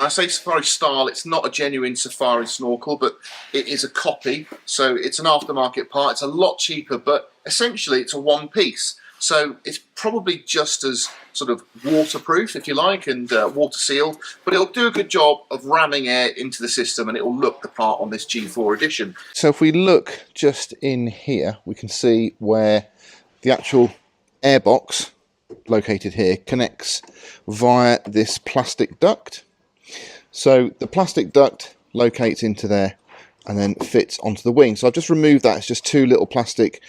I say safari style, it's not a genuine safari snorkel, but it is a copy. So it's an aftermarket part. It's a lot cheaper, but essentially it's a one piece. So it's probably just as sort of waterproof, if you like, and water sealed, but it'll do a good job of ramming air into the system, and it will look the part on this G4 edition. So if we look just in here, we can see where the actual air box, located here, connects via this plastic duct. So the plastic duct locates into there and then fits onto the wing. So I've just removed that. It's just two little plastic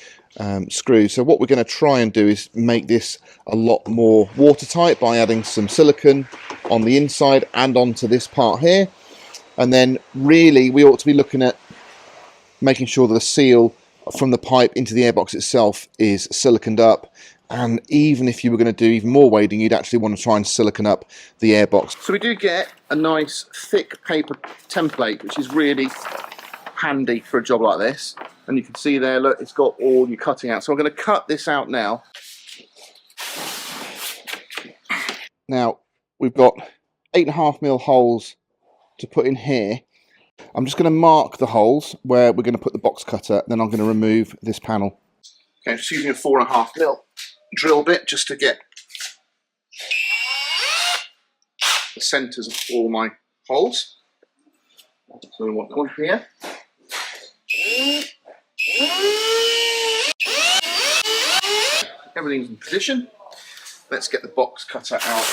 screws. So what we're going to try and do is make this a lot more watertight by adding some silicone on the inside and onto this part here. And then really we ought to be looking at making sure that the seal from the pipe into the airbox itself is siliconed up. And even if you were going to do even more wading, you'd actually want to try and silicone up the airbox. So we do get a nice thick paper template, which is really handy for a job like this. And you can see there, look, it's got all your cutting out. So I'm going to cut this out now. Now, we've got 8.5mm holes to put in here. I'm just going to mark the holes where we're going to put the box cutter, then I'm going to remove this panel. Okay, I'm just using a 4.5mm drill bit just to get the centres of all my holes. So we want one here. Everything's in position. Let's get the box cutter out.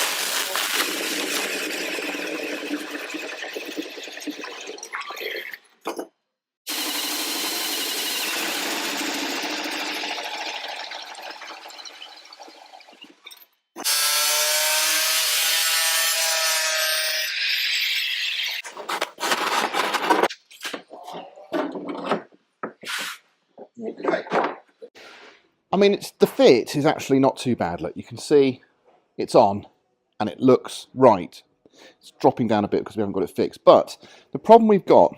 Okay. I mean, the fit is actually not too bad. Look, you can see it's on and it looks right. It's dropping down a bit because we haven't got it fixed. But the problem we've got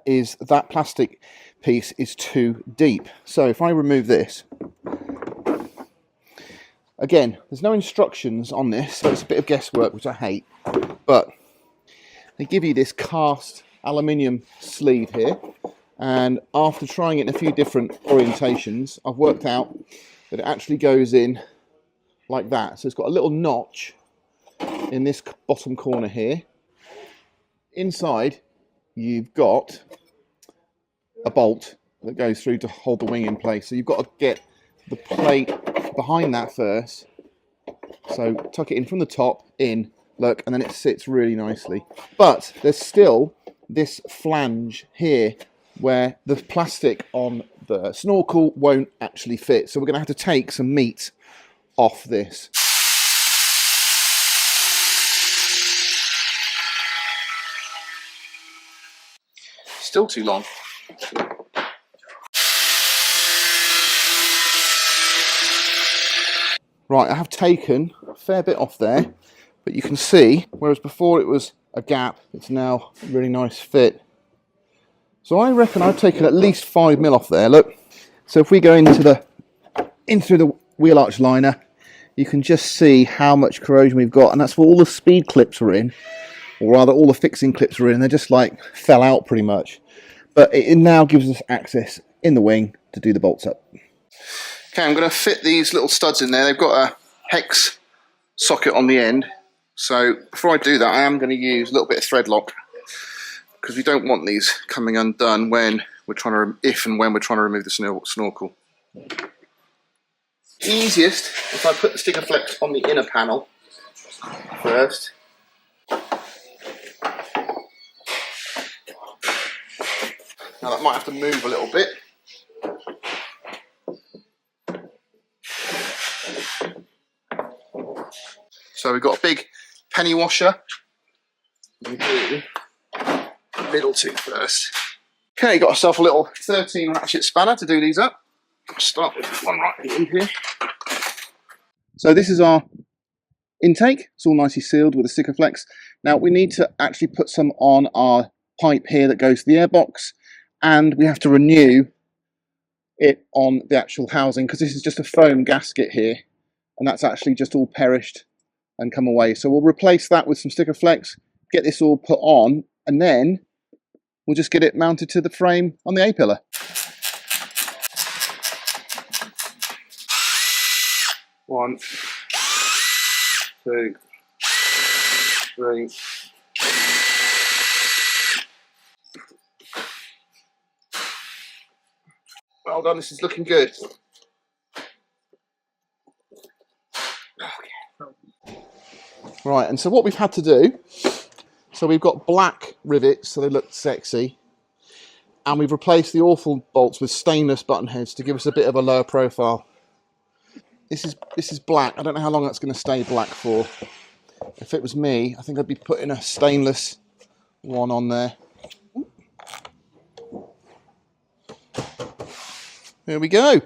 is that plastic piece is too deep. So if I remove this, again, there's no instructions on this, so it's a bit of guesswork, which I hate. But they give you this cast aluminium sleeve here. And after trying it in a few different orientations, I've worked out that it actually goes in like that. So it's got a little notch in this bottom corner here. Inside, you've got a bolt that goes through to hold the wing in place. So you've got to get the plate behind that first. So tuck it in from the top, in, look, and then it sits really nicely. But there's still this flange here where the plastic on the snorkel won't actually fit. So we're going to have to take some meat off this. Still too long. Right, I have taken a fair bit off there, but you can see, whereas before it was a gap, it's now a really nice fit. So I reckon I've taken at least 5mm off there, look. So if we go into the wheel arch liner, you can just see how much corrosion we've got, and that's where all the speed clips are in, or rather all the fixing clips are in. They're just like fell out pretty much. But it now gives us access in the wing to do the bolts up. Okay, I'm going to fit these little studs in there. They've got a hex socket on the end. So before I do that, I am going to use a little bit of thread lock, because we don't want these coming undone when we're trying to, if and when we're trying to remove the snorkel. Easiest if I put the sticker flex on the inner panel first. Now that might have to move a little bit. So we've got a big penny washer. We do middle two first. Okay, got ourselves a little 13 ratchet spanner to do these up. I'll start with one right in here. So this is our intake. It's all nicely sealed with a sticker flex. Now we need to actually put some on our pipe here that goes to the airbox, and we have to renew it on the actual housing, because this is just a foam gasket here, and that's actually just all perished and come away. So we'll replace that with some sticker flex, get this all put on, and then we'll just get it mounted to the frame on the A-pillar. One, two, three. Well done, this is looking good. Right, and so what we've had to do, so we've got black rivets so they look sexy, and we've replaced the awful bolts with stainless button heads to give us a bit of a lower profile. This is black. I don't know how long that's going to stay black for. If it was me, I think I'd be putting a stainless one on there. There we go.